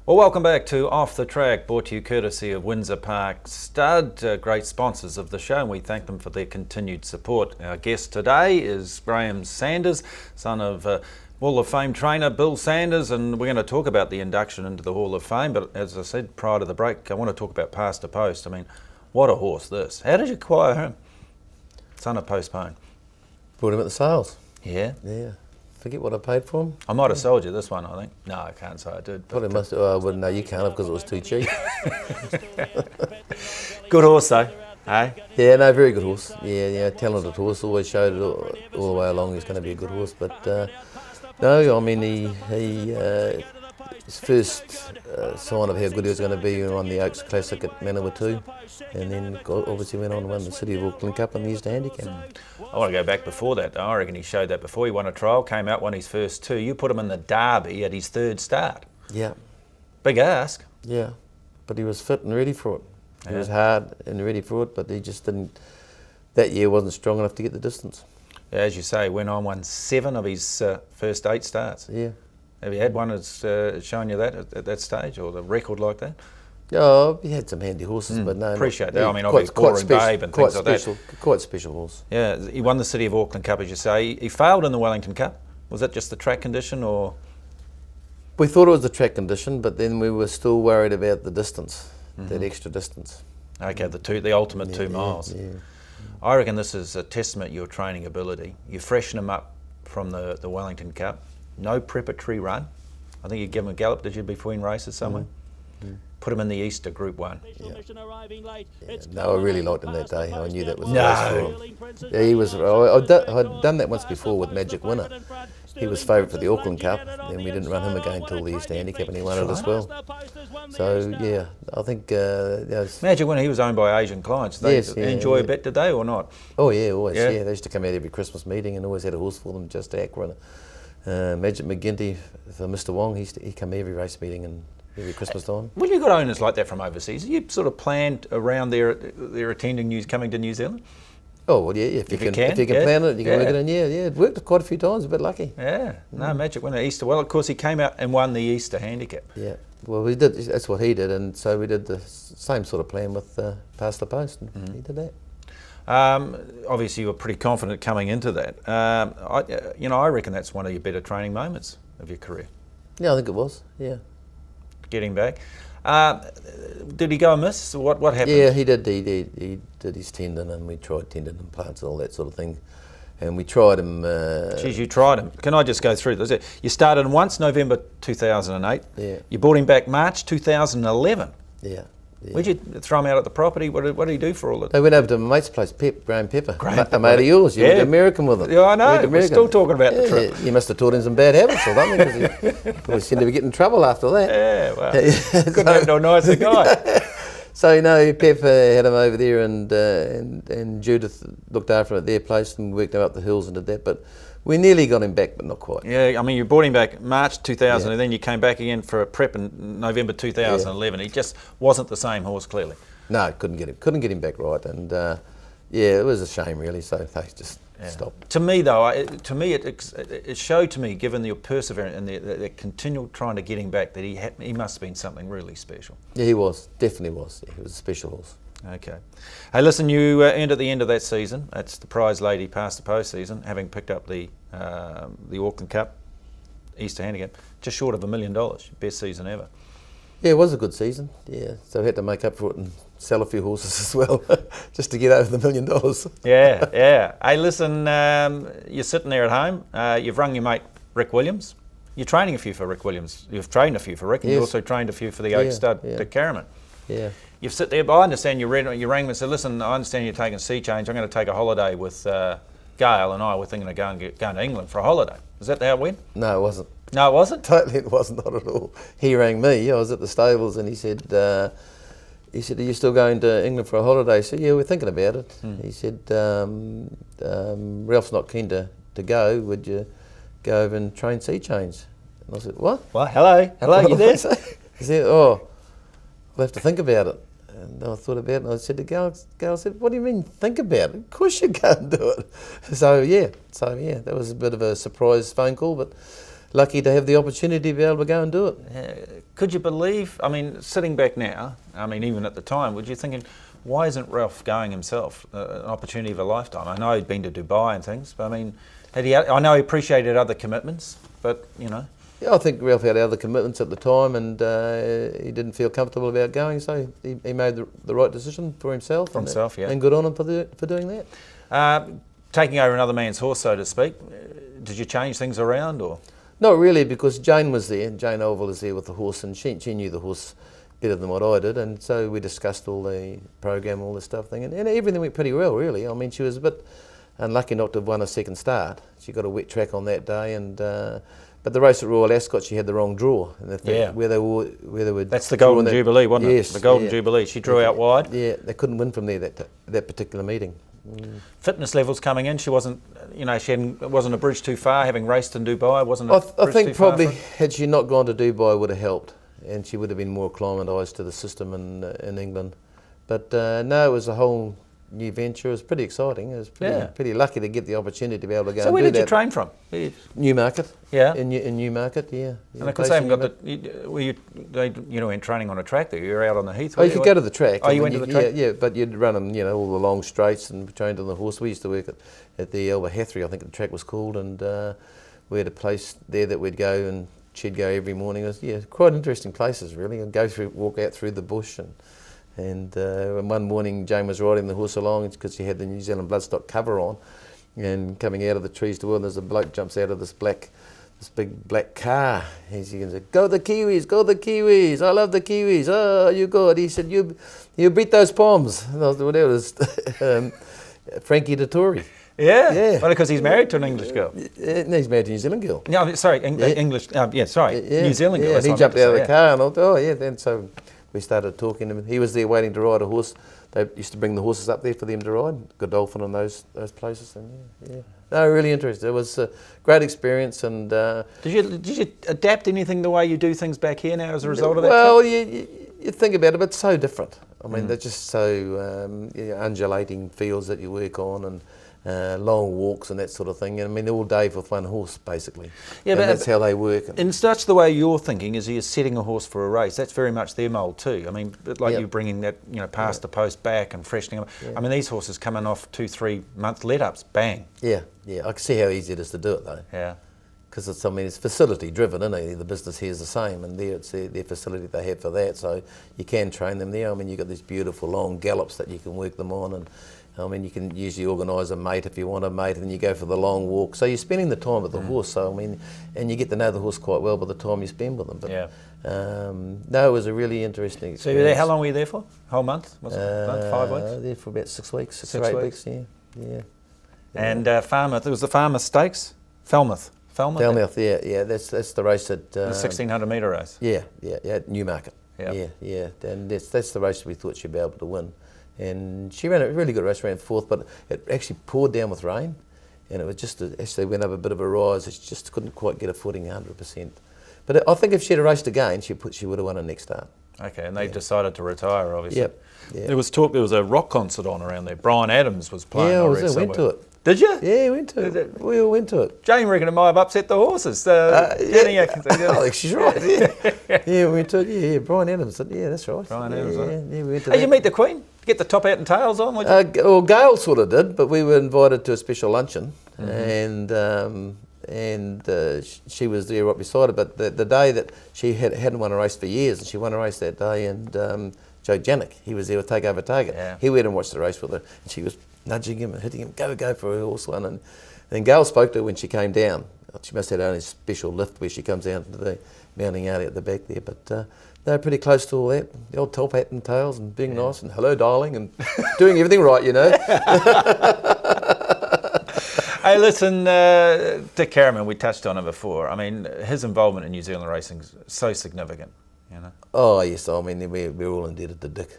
Well, welcome back to Off the Track, brought to you courtesy of Windsor Park Stud, great sponsors of the show, and we thank them for their continued support. Our guest today is Graeme Sanders, son of Hall of Fame trainer Bill Sanders, and we're going to talk about the induction into the Hall of Fame. But as I said prior to the break, I want to talk about Past to Post. I mean, what a horse this. How did you acquire him? Son of Postpone. Brought him at the sales. Yeah? Yeah. Forget what I paid for him. I might have sold you this one, I think. No, I can't say I did. Probably must have. I wouldn't know. You can't have because it was too cheap. Good horse though, eh? Yeah, no, very good horse. Yeah, talented horse. Always showed it all the way along. He's going to be a good horse. But no, I mean his first sign of how good he was going to be on the Oaks Classic at Manawatu, and then obviously went on to win the City of Auckland Cup and used the handicap. I want to go back before that. I reckon he showed that before. He won a trial, came out, won his first two. You put him in the Derby at his third start. Yeah. Big ask. Yeah, but he was fit and ready for it. He was hard and ready for it, but he just didn't. That year wasn't strong enough to get the distance. As you say, went on, won 7 of his first 8 starts. Yeah. Have you had one that's shown you that at that stage, or the record like that? Oh, he had some handy horses, but no. Appreciate that. I mean, obviously, Boring Babe and things like that. Quite special horse. Yeah, he won the City of Auckland Cup, as you say. He failed in the Wellington Cup. Was that just the track condition, or...? We thought it was the track condition, but then we were still worried about the distance, that extra distance. Okay, the ultimate 2 miles. Yeah. I reckon this is a testament to your training ability. You freshen him up from the Wellington Cup. No preparatory run. I think you give him a gallop, did you, between races somewhere? Put him in the Easter Group 1. Yeah. No, I really liked him that day. I knew that was the No. race for him. Yeah, he was. I'd done that once before with Magic Winner. He was favourite for the Auckland Cup, and we didn't run him again until the Easter Handicap, and he won it as well. So yeah, I think Magic Winner, he was owned by Asian clients. Did they enjoy a bet today or not? Oh yeah, always. Yeah, they used to come out every Christmas meeting and always had a horse for them just to Akron. Magic McGinty for Mr. Wong, he come every race meeting and every Christmas time. Well, you've got owners like that from overseas. You sort of planned around their attending coming to New Zealand? Oh well, yeah. If you can plan it, you can work it in. Yeah. It worked quite a few times. A bit lucky. Yeah. No, Magic Winner Easter. Well, of course, he came out and won the Easter Handicap. Yeah. Well, we did. That's what he did, and so we did the same sort of plan with Past the Post, and he did that. Obviously, you were pretty confident coming into that. I reckon that's one of your better training moments of your career. Yeah, I think it was. Yeah. Getting back. Did he go amiss? What happened? Yeah, he did. He did his tendon, and we tried tendon implants and all that sort of thing. And we tried him. Geez, you tried him. Can I just go through this? You started him once, November 2008. Yeah. You brought him back March 2011. Yeah. Would you throw him out at the property? What did he do for all of it? They went over to my mate's place, Graeme Pepper. A mate of yours. You went to American with him. Yeah, I know. We're still talking about the trip. You must have taught him some bad habits or something, because he probably seemed to be getting in trouble after that. Yeah, well, couldn't have no nicer guy. So, Pepper had him over there, and Judith looked after him at their place and worked him up the hills and did that. But we nearly got him back, but not quite. Yeah, I mean, you brought him back March 2000, and then you came back again for a prep in November 2011. He just wasn't the same horse, clearly. No, couldn't get him back right, and it was a shame really. So they just stopped. To me, though, it showed to me, given your perseverance and the continual trying to get him back, that he must have been something really special. Yeah, he was, definitely was. Yeah, he was a special horse. Okay. Hey, listen, you earned at the end of that season, that's the prize lady Past the Post season, having picked up the Auckland Cup Easter Handicap, just short of $1 million, best season ever. Yeah, it was a good season, yeah. So we had to make up for it and sell a few horses as well, just to get over the $1 million. Yeah. Hey, listen, you're sitting there at home, you've rung your mate Rick Williams. You're training a few for Rick Williams. You've trained a few for Rick, and you also trained a few for the Oak Stud, Dick Caraman. Yeah. You sit there, but I understand you rang me and said, listen, I understand you're taking sea change. I'm going to take a holiday with Gail, and I were thinking of going to England for a holiday. Is that how it went? No, it wasn't. No, it wasn't? Totally, it wasn't, not at all. He rang me. I was at the stables, and he said, are you still going to England for a holiday? I said, yeah, we're thinking about it. He said, Ralph's not keen to go. Would you go over and train sea change? And I said, what? Well, hello, you there? He said, oh, we'll have to think about it. And I thought about it, and I said to Gail, I said, what do you mean think about it? Of course you go and do it. So yeah, that was a bit of a surprise phone call, but lucky to have the opportunity to be able to go and do it. Could you believe, I mean, sitting back now, I mean, even at the time, would you thinking, why isn't Ralph going himself? An opportunity of a lifetime. I know he'd been to Dubai and things, but I mean, I know he appreciated other commitments, but, you know. Yeah, I think Ralph had other commitments at the time, and he didn't feel comfortable about going, so he made the right decision for himself. For himself, yeah. And good on him for doing that. Taking over another man's horse, so to speak, did you change things around, or? Not really, because Jane was there. Jane Oval was there with the horse, and she knew the horse better than what I did, and so we discussed all the program, all the stuff thing, and everything went pretty well, really. I mean, she was a bit unlucky not to have won a second start. She got a wet track on that day, and but the race at Royal Ascot, she had the wrong draw, and where they were. That's the Golden Jubilee, wasn't it? Yes, the Golden Jubilee. She drew out wide. Yeah, they couldn't win from there that particular meeting. Fitness levels coming in. She wasn't, you know, it wasn't a bridge too far. Having raced in Dubai, wasn't. I think probably had she not gone to Dubai would have helped, and she would have been more acclimatised to the system in England. But no, it was a whole new venture. It was pretty exciting. It was pretty lucky to get the opportunity to be able to go. So and where do did you that. train from? Newmarket. Yeah. In Newmarket, yeah. And of course they haven't got you know, in training on a track there. You're out on the heath. Oh, you could go to the track. Oh, you went to the track? Yeah, but you'd run them, you know, all the long straights and trained on the horse. We used to work at the Elba Hathry, I think the track was called, and we had a place there that we'd go, and she'd go every morning. It was, quite interesting places, really. And walk out through the bush, and one morning Jane was riding the horse along because she had the New Zealand bloodstock cover on, and coming out of the trees to there's a bloke jumps out of this big black car. He said, "Go the Kiwis, go the Kiwis! I love the Kiwis. Oh, you good?" He said, "You beat those Poms." And I was, that was Frankie Dettori. Yeah. Well, because he's married to an English girl. No, he's married to a New Zealand girl. No, sorry, English. New Zealand girl. Yeah, and he jumped out of the car, and I thought, oh yeah. Then so we started talking. And he was there waiting to ride a horse. They used to bring the horses up there for them to ride, Godolphin and those places. And yeah. No, really interesting. It was a great experience. And did you adapt anything the way you do things back here now as a result of that? Well, you think about it, but it's so different. I mean, they're just so undulating fields that you work on, and long walks and that sort of thing. I mean, all day with one horse, basically. Yeah, and that's how they work. And such the way you're thinking is you're setting a horse for a race. That's very much their mould too. I mean, like you bringing that, you know, past the post back and freshening them. Yeah. I mean, these horses coming off 2-3 month let-ups, bang. Yeah. I can see how easy it is to do it though. Yeah. Because it's facility driven, isn't it? The business here is the same, and there it's their facility they have for that. So you can train them there. I mean, you've got these beautiful long gallops that you can work them on, and I mean, you can usually organise a mate if you want a mate, and you go for the long walk. So you're spending the time with the horse. So I mean, and you get to know the horse quite well by the time you spend with them. But no, it was a really interesting experience. So you were there, how long were you there for? Whole month? Was it 5 weeks? There for about 6 weeks, 6 or 8 weeks. Yeah. And Falmouth, it was the Falmouth Stakes? Falmouth, yeah. That's the race at the 1600 metre race. Yeah, at Newmarket. Yeah. And that's the race we thought she'd be able to win. And she ran a really good race, ran fourth, but it actually poured down with rain, and it was just as they went up a bit of a rise, she just couldn't quite get a footing 100%. But I think if she'd raced again, she would have won her next start. Okay, and they decided to retire, obviously. Yep. There was talk there was a rock concert on around there. Brian Adams was playing. Yeah, I went to it. Did you? Yeah, we went to it. We all went to it. Jane reckoned it might have upset the horses. I think she's right. Yeah, we went to it. Yeah, Brian Adams. Yeah, that's right. Brian Adams. Yeah, we went to that. Did you meet the Queen? Get the top hat and tails on? Well, Gail sort of did, but we were invited to a special luncheon, and she was there right beside her. But the day that she hadn't won a race for years, and she won a race that day, and Joe Janik, he was there with Take Over Target. Yeah. He went and watched the race with her, and she was nudging him and hitting him, go for a horse one. And then Gail spoke to her when she came down. She must have had only a special lift where she comes down to the mounting alley at the back there, but they're pretty close to all that. The old top hat and tails and being nice and hello darling and doing everything right, you know. Hey, listen, Dick Carriman, we touched on it before. I mean, his involvement in New Zealand racing is so significant, you know. Oh yes, I mean we're all indebted to Dick.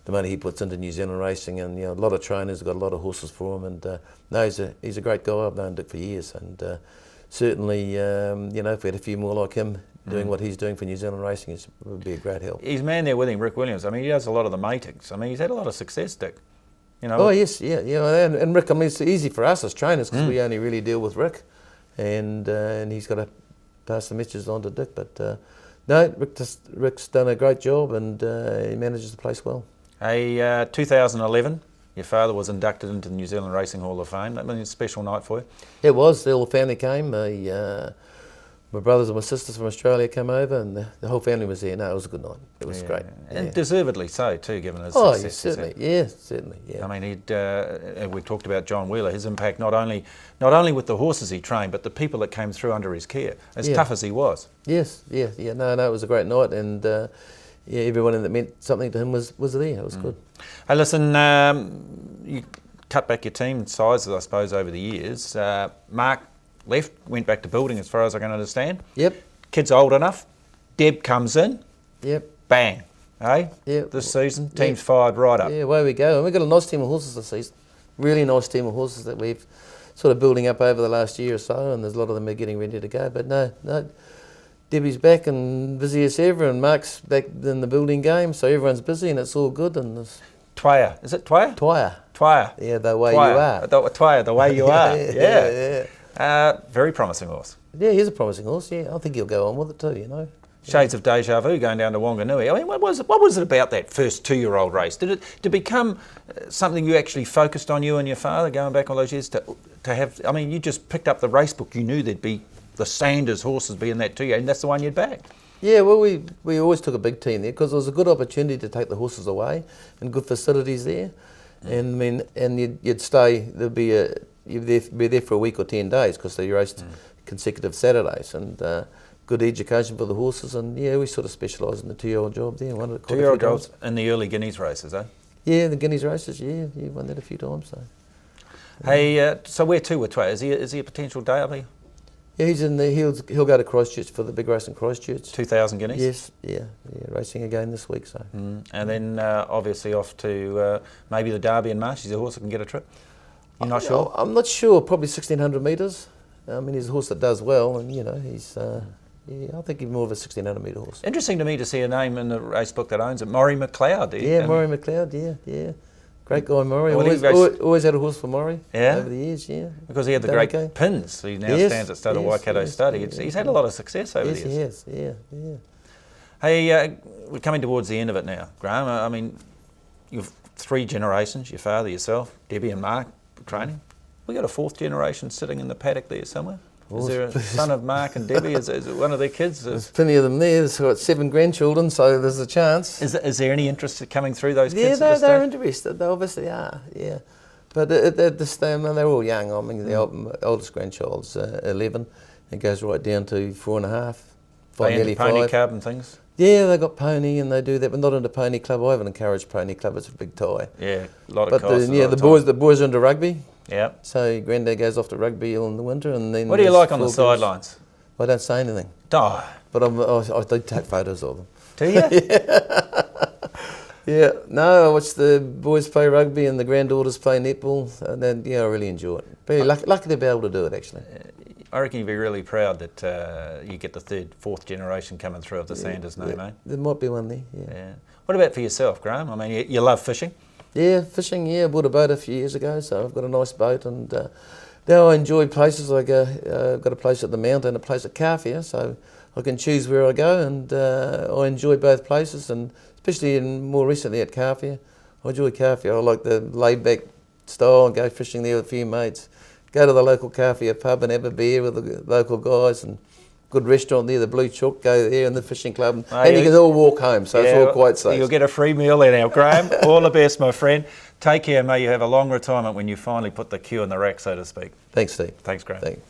The money he puts into New Zealand racing, and a lot of trainers have got a lot of horses for him, and no, he's a great guy. I've known Dick for years, and certainly if we had a few more like him doing what he's doing for New Zealand racing, it would be a great help. His man there with him, Rick Williams, I mean, he does a lot of the matings. I mean, he's had a lot of success, Dick. You know. Oh yes, yeah, and Rick. I mean, it's easy for us as trainers because we only really deal with Rick, and he's got a pass the messages on to Dick. But no, Rick's done a great job, and he manages the place well. Hey, 2011, your father was inducted into the New Zealand Racing Hall of Fame. That was a special night for you. It was. The whole family came. My brothers and my sisters from Australia came over, and the whole family was there. No, it was a good night. It was great. And deservedly so too, given his success. Yes, certainly. Yeah, certainly. Yeah. I mean, we talked about John Wheeler. His impact not only with the horses he trained, but the people that came through under his care. As tough as he was. Yes. Yeah. No, it was a great night, and everyone that meant something to him was there. It was good. Hey, listen, you cut back your team sizes, I suppose, over the years. Mark left, went back to building, as far as I can understand. Yep. Kid's old enough. Deb comes in. Yep. Bang. Hey? Yep. This season, team's fired right up. Yeah, away we go. And we've got a nice team of horses this season. Really nice team of horses that we've sort of building up over the last year or so, and there's a lot of them are getting ready to go. But no, Debbie's back and busy as ever, and Mark's back in the building game, so everyone's busy and it's all good. And there's Twaya. Is it Twaya? Twaya. Yeah, the way you are. Twaya, the way you are. Yeah. Very promising horse. Yeah, he's a promising horse. Yeah, I think he'll go on with it too. You know. Shades of deja vu going down to Wanganui. I mean, what was it about that first 2-year-old race? Did it become something you actually focused on, you and your father, going back all those years to have? I mean, you just picked up the race book. You knew there'd be the Sanders horses be in that 2-year, and that's the one you'd back. Yeah, well, we always took a big team there because it was a good opportunity to take the horses away and good facilities there. And I mean, and you'd stay. You'd be there for a week or 10 days because they raced consecutive Saturdays, and good education for the horses. And yeah, we sort of specialised in the 2-year-old job there. Won it 2-year-old jobs in the early Guineas races, eh? Yeah, the Guineas races. Yeah, won that a few times. So. Hey, so where to with Tway? Is he a potential derby? Yeah, he's in the. He'll go to Christchurch for the big race in Christchurch. 2,000 guineas. Yes, yeah, racing again this week. So. And then obviously off to maybe the Derby in March. He's a horse that can get a trip. You're not sure? I'm not sure. Probably 1,600 metres. I mean, he's a horse that does well, and you know, he's. I think he's more of a 1,600 metre horse. Interesting to me to see a name in the race book that owns it, Maury McLeod. Yeah, Maury McLeod. Yeah. Great guy, Maury. Always had a horse for Maury over the years, yeah. Because he had the great pins. He now stands at Stud of Waikato Stud. He's had a lot of success over the years. Yes, yeah. Hey, we're coming towards the end of it now, Graeme. I mean, you've 3 generations, your father, yourself, Debbie and Mark, training. We got a 4th generation sitting in the paddock there somewhere. Is there a son of Mark and Debbie? Is it one of their kids? There's plenty of them there. There's got 7 grandchildren, so there's a chance. Is there any interest coming through those kids? Yeah, they're interested. They obviously are. Yeah, but at this time, they're all young. I mean, the oldest grandchild's 11. It goes right down to 4.5, 5, nearly 5. Pony club and things. Yeah, they got pony and they do that, but not into pony club. I haven't encouraged pony club. It's a big tie. Yeah, a lot of costs. But the boys are into rugby. Yeah. So granddad goes off to rugby in the winter, and then. What do you like on the sidelines? I don't say anything. Oh. But I do take photos of them. Do you? Yeah. No, I watch the boys play rugby and the granddaughters play netball, and then I really enjoy it. Very lucky to be able to do it actually. I reckon you'd be really proud that you get the 3rd, 4th generation coming through of the Sanders name, eh? There might be one there. Yeah. What about for yourself, Graeme? I mean, you love fishing. Yeah, fishing. Yeah, I bought a boat a few years ago, so I've got a nice boat, and now I enjoy places like I've got a place at the Mount and a place at Carfia, so I can choose where I go, and I enjoy both places, and especially more recently at Carfia. I enjoy Carfia. I like the laid-back style and go fishing there with a few mates. Go to the local Carfia pub and have a beer with the local guys, and good restaurant there, the Blue Chook, go there in the fishing club, and you can all walk home, so it's all quite safe. You'll get a free meal there now, Graeme. All the best, my friend. Take care, may you have a long retirement when you finally put the cue in the rack, so to speak. Thanks, Steve. Thanks, Graeme. Thanks.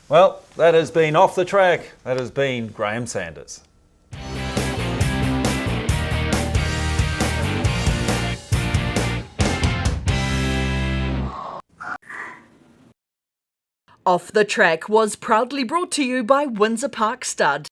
Well, that has been Off the Track. That has been Graeme Sanders. Off the Track was proudly brought to you by Windsor Park Stud.